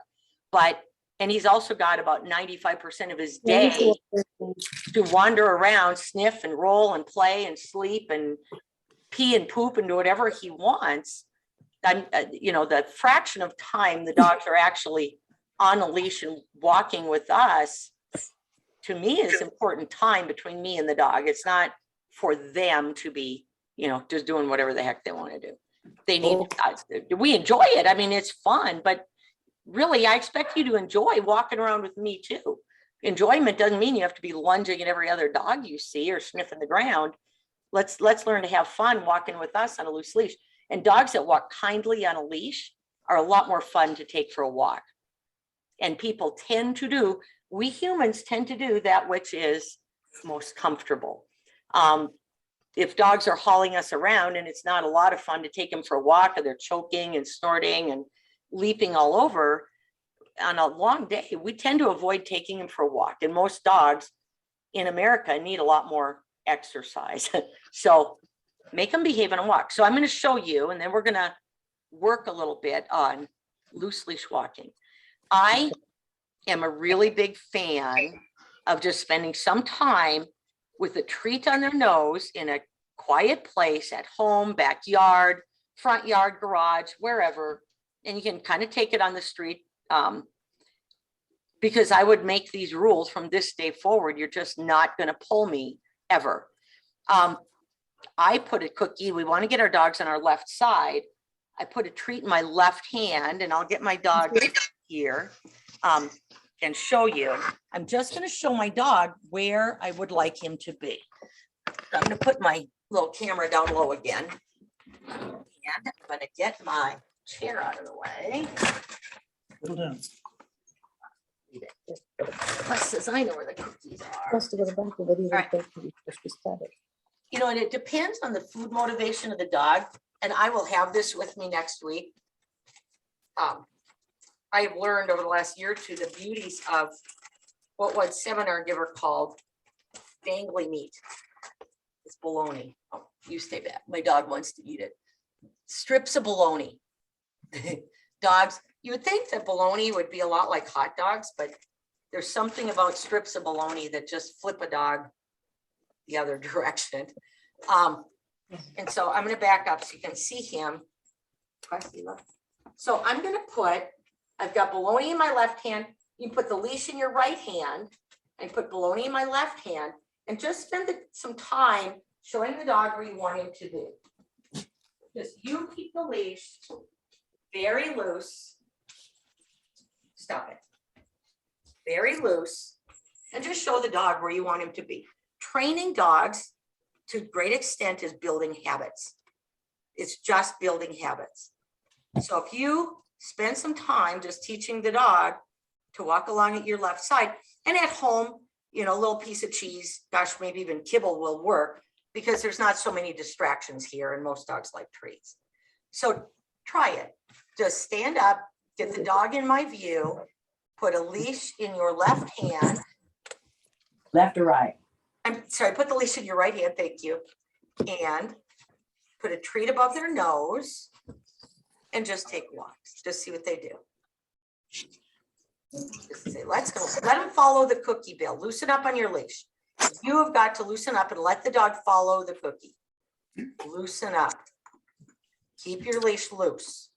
And he's also got about 95% of his day to wander around, sniff and roll and play and sleep and pee and poop and do whatever he wants. The fraction of time the dogs are actually on a leash and walking with us, to me, is important time between me and the dog. It's not for them to be, just doing whatever the heck they want to do. They need, we enjoy it. I mean, it's fun, but really, I expect you to enjoy walking around with me too. Enjoyment doesn't mean you have to be lunging at every other dog you see or sniffing the ground. Let's learn to have fun walking with us on a loose leash. And dogs that walk kindly on a leash are a lot more fun to take for a walk. And people we humans tend to do that which is most comfortable. if dogs are hauling us around and it's not a lot of fun to take them for a walk, or they're choking and snorting and leaping all over on a long day, we tend to avoid taking them for a walk. And most dogs in America need a lot more exercise. So make them behave on a walk. So I'm going to show you, and then we're going to work a little bit on loose leash walking. I am a really big fan of just spending some time with a treat on their nose in a quiet place at home, backyard, front yard, garage, wherever. And you can kind of take it on the street. Because I would make these rules from this day forward. You're just not going to pull me ever. I put a cookie. We want to get our dogs on our left side. I put a treat in my left hand, and I'll get my dog here and show you. I'm just going to show my dog where I would like him to be. I'm going to put my little camera down low again. And I'm going to get my chair out of the way. Plus says I know where the cookies are. You know, and it depends on the food motivation of the dog. And I will have this with me next week. I have learned over the last year or two the beauties of what one seminar giver called dangly meat. It's bologna. Oh, you stay back. My dog wants to eat it. Strips of bologna. Dogs, you would think that bologna would be a lot like hot dogs, but there's something about strips of bologna that just flip a dog the other direction. And so I'm going to back up so you can see him. So I'm going to put, I've got bologna in my left hand. You put the leash in your right hand and put bologna in my left hand, and just spend some time showing the dog where you want him to be. Just you keep the leash very loose. Stop it. Very loose. And just show the dog where you want him to be. Training dogs to a great extent is building habits. It's just building habits. So if you spend some time just teaching the dog to walk along at your left side, and at home, you know, a little piece of cheese, gosh, maybe even kibble will work, because there's not so many distractions here and most dogs like treats. So try it. Just stand up, get the dog in my view, put a leash in your left hand. Left or right? I'm sorry, put the leash in your right hand, thank you. And put a treat above their nose and just take walks. Just see what they do. Just say, let's go. Let them follow the cookie, Bill. Loosen up on your leash. You have got to loosen up and let the dog follow the cookie. Loosen up. Keep your leash loose.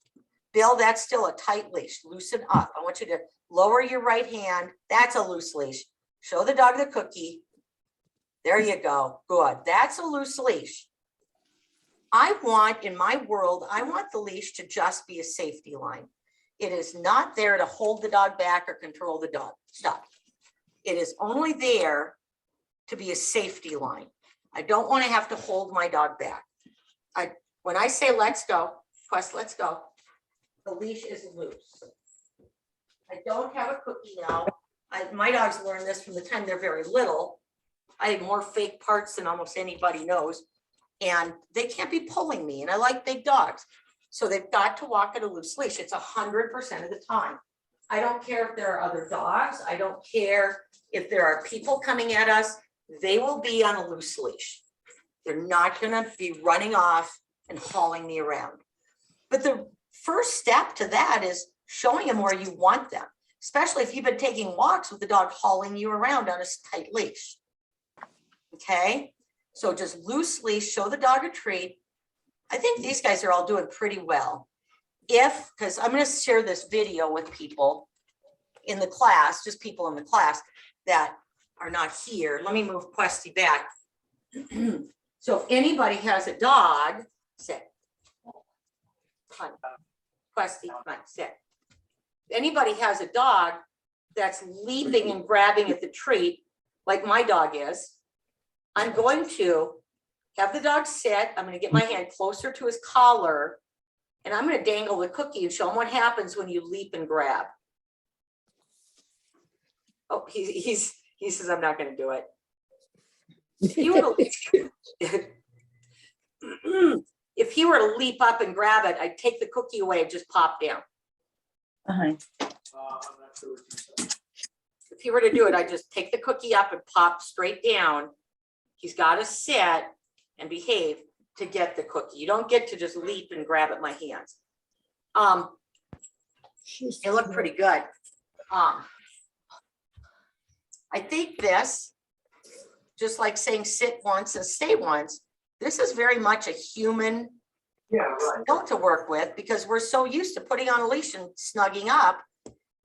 Bill, that's still a tight leash. Loosen up. I want you to lower your right hand. That's a loose leash. Show the dog the cookie. There you go. Good. That's a loose leash. I want, in my world, I want the leash to just be a safety line. It is not there to hold the dog back or control the dog. Stop. It is only there to be a safety line. I don't want to have to hold my dog back. When I say let's go, Quest, let's go, the leash is loose. I don't have a cookie now. My dogs learn this from the time they're very little. I have more fake parts than almost anybody knows, and they can't be pulling me, and I like big dogs. So they've got to walk at a loose leash. It's 100% of the time. I don't care if there are other dogs. I don't care if there are people coming at us. They will be on a loose leash. They're not going to be running off and hauling me around. But the first step to that is showing them where you want them, especially if you've been taking walks with the dog hauling you around on a tight leash. Okay, so just loose leash, show the dog a treat. I think these guys are all doing pretty well. Because I'm going to share this video with people in the class, just people in the class that are not here. Let me move Questy back. So if anybody has a dog, sit. Come on, Questy, come on, sit. If anybody has a dog that's leaping and grabbing at the treat, like my dog is, I'm going to have the dog sit. I'm going to get my hand closer to his collar, and I'm going to dangle the cookie and show him what happens when you leap and grab. Oh, he says I'm not going to do it. If he were to leap up and grab it, I'd take the cookie away and just pop down. Behind. If he were to do it, I'd just take the cookie up and pop straight down. He's got to sit and behave to get the cookie. You don't get to just leap and grab at my hands. They look pretty good. I think this, just like saying sit once and stay once, this is very much a human skill to work with, because we're so used to putting on a leash and snugging up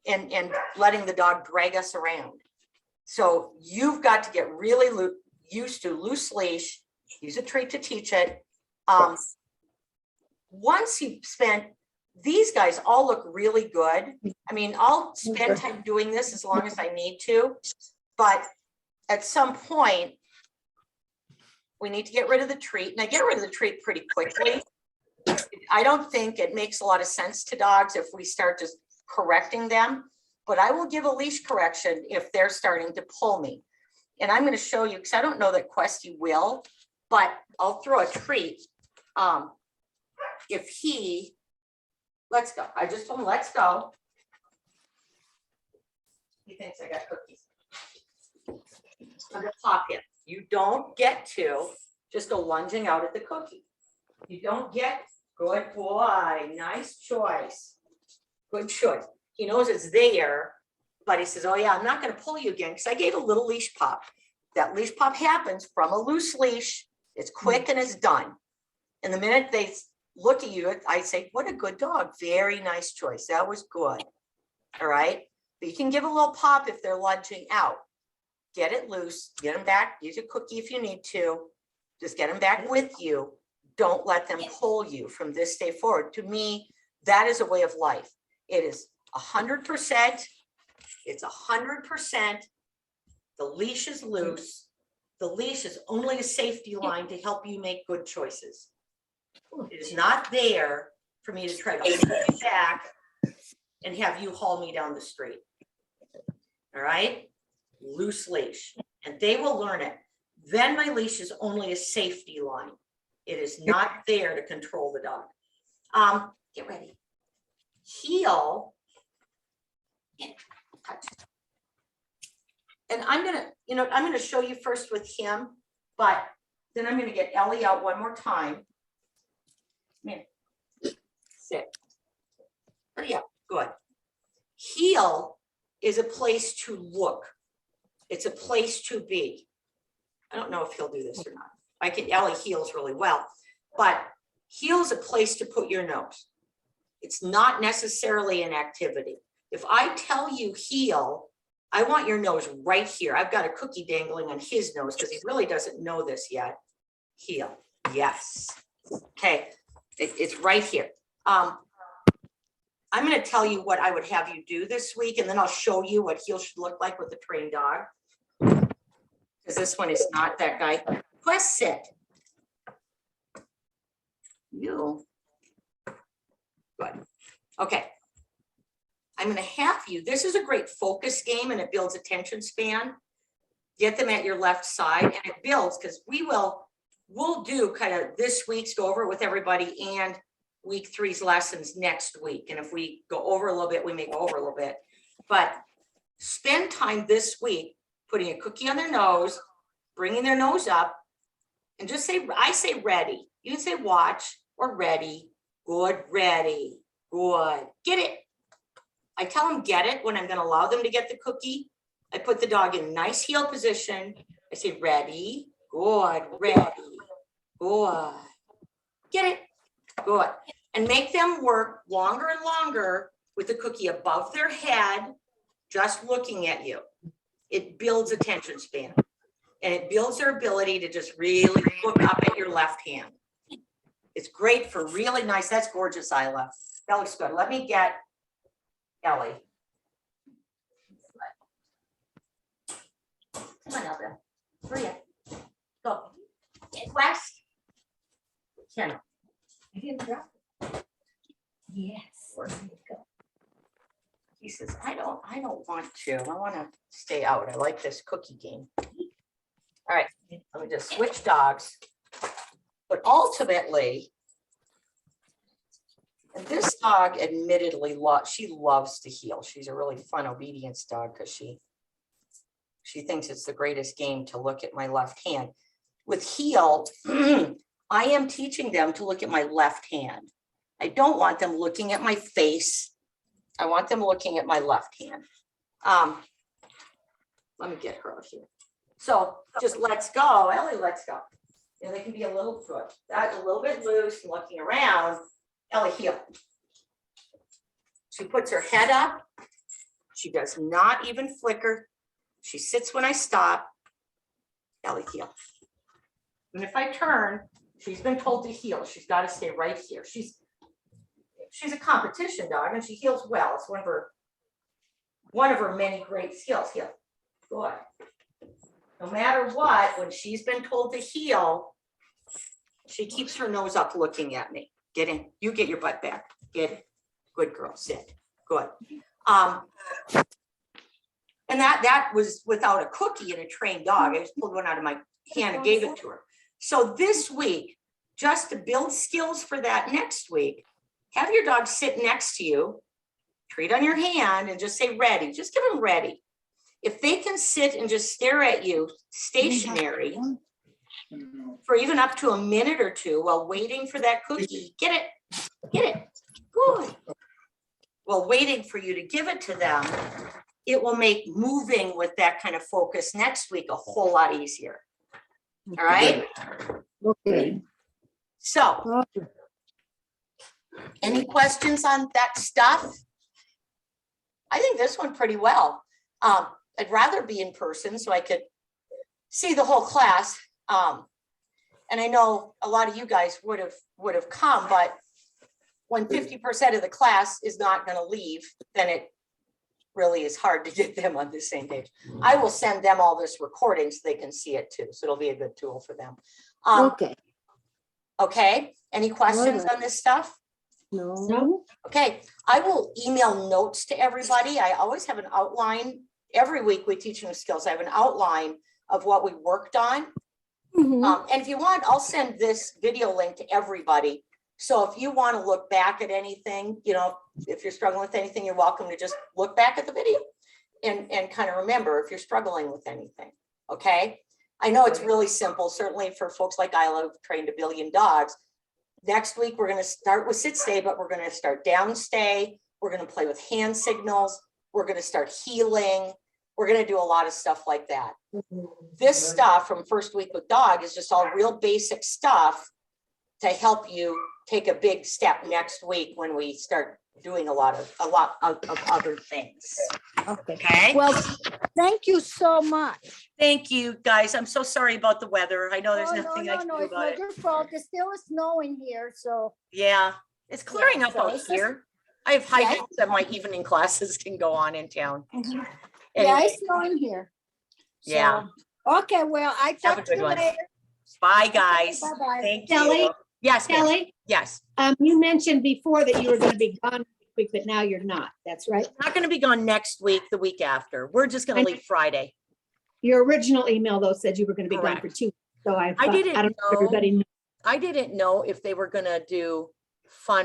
and letting the dog drag us around. So you've got to get really used to loose leash, use a treat to teach it. Once you've spent, these guys all look really good. I mean, I'll spend time doing this as long as I need to, but at some point, we need to get rid of the treat, and I get rid of the treat pretty quickly. I don't think it makes a lot of sense to dogs if we start just correcting them, but I will give a leash correction if they're starting to pull me. And I'm going to show you, because I don't know that Questy will, but I'll throw a treat. If he, let's go. I just told him, let's go. He thinks I got cookies. I'm going to pop him. You don't get to just go lunging out at the cookie. You don't get, good boy, nice choice. Good choice. He knows it's there, but he says, oh yeah, I'm not going to pull you again because I gave a little leash pop. That leash pop happens from a loose leash. It's quick and it's done. And the minute they look at you, I say, what a good dog. Very nice choice. That was good. All right. But you can give a little pop if they're lunging out. Get it loose, get them back, use a cookie if you need to. Just get them back with you. Don't let them pull you from this day forward. To me, that is a way of life. It is 100%. It's 100%. The leash is loose. The leash is only a safety line to help you make good choices. It is not there for me to try to hold you back and have you haul me down the street. All right? Loose leash, and they will learn it. Then my leash is only a safety line. It is not there to control the dog. Get ready. Heel. Touch. And I'm gonna show you first with him, but then I'm gonna get Ellie out one more time. Come here. Sit. Hurry up. Good. Heel is a place to look. It's a place to be. I don't know if he'll do this or not. Ellie heels really well, but heel is a place to put your nose. It's not necessarily an activity. If I tell you heel, I want your nose right here. I've got a cookie dangling on his nose because he really doesn't know this yet. Heel, yes. Okay, it's right here. I'm going to tell you what I would have you do this week, and then I'll show you what heel should look like with a trained dog. Because this one is not that guy. Quest sit. You. Good. Okay. I'm going to have you. This is a great focus game, and it builds attention span. Get them at your left side, and it builds, because we'll do kind of this week's go over it with everybody and week 3's lessons next week. And if we go over a little bit, we may go over a little bit. But spend time this week putting a cookie on their nose, bringing their nose up, and just say, I say ready. You can say watch or ready. Good, ready, good. Get it. I tell them get it when I'm going to allow them to get the cookie. I put the dog in nice heel position. I say ready, good, ready, good. Get it, good. And make them work longer and longer with the cookie above their head, just looking at you. It builds attention span, and it builds their ability to just really look up at your left hand. It's great for really nice. That's gorgeous, Isla. That looks good. Let me get Ellie. Come on, Elvin. Hurry up. Go. Get West. Kenna. I didn't drop it. Yes. Where did it go? He says, I don't want to. I want to stay out. I like this cookie game. All right. Let me just switch dogs. But ultimately, and this dog admittedly she loves to heel. She's a really fun obedience dog because she thinks it's the greatest game to look at my left hand. With heel, I am teaching them to look at my left hand. I don't want them looking at my face. I want them looking at my left hand. Let me get her out here. So just let's go, Ellie, let's go. And they can be a little foot, that's a little bit loose and looking around. Ellie, heel. She puts her head up. She does not even flicker. She sits when I stop. Ellie, heel. And if I turn, she's been told to heel. She's got to stay right here. She's a competition dog and she heels well. It's one of her many great skills. Heel. Good. No matter what, when she's been told to heel, she keeps her nose up looking at me. Get in. You get your butt back. Get in. Good girl. Sit. Good. And that was without a cookie and a trained dog. I just pulled one out of my hand and gave it to her. So this week, just to build skills for that next week, have your dog sit next to you, treat on your hand and just say ready. Just give them ready. If they can sit and just stare at you stationary for even up to a minute or two while waiting for that cookie, get it, good. While waiting for you to give it to them, it will make moving with that kind of focus next week a whole lot easier. All right. Okay. So, any questions on that stuff? I think this one pretty well. I'd rather be in person so I could see the whole class. And I know a lot of you guys would have come, but when 50% of the class is not going to leave, then it really is hard to get them on the same page. I will send them all this recording so they can see it too. So it'll be a good tool for them. Okay. Okay. Any questions on this stuff? No. Okay. I will email notes to everybody. I always have an outline. Every week we teach new skills. I have an outline of what we worked on. Mhm. And if you want, I'll send this video link to everybody. So if you want to look back at anything, if you're struggling with anything, you're welcome to just look back at the video and kind of remember if you're struggling with anything. Okay. I know it's really simple, certainly for folks like Isla who've trained 1 billion dogs. Next week, we're going to start with sit stay, but we're going to start down stay. We're going to play with hand signals. We're going to start healing. We're going to do a lot of stuff like that. This stuff from first week with dog is just all real basic stuff to help you take a big step next week when we start doing a lot of other things. Okay. Okay. Well, thank you so much. Thank you, guys. I'm so sorry about the weather. I know there's Oh, nothing I can do it's about not it. your fault. It's still snowing here, so. Yeah, it's clearing up so out it's just- here. I have high Yeah. hopes that my evening classes can go on in town. Yeah, Anyway, it's snowing here. So, Yeah. Okay, well, I Have a talk to good you one. later. bye, guys. Bye-bye. Thank Kelly? you. Yes, ma'am. Kelly, Yes. you mentioned before that you were going to be gone next week, but now you're not. That's right. Not going to be gone next week, the week after. We're just going to leave Friday. Your original email though said you were going to be gone for Correct. 2 weeks. So I I thought, didn't I don't know if know. everybody knows. I didn't know if they were going to do fun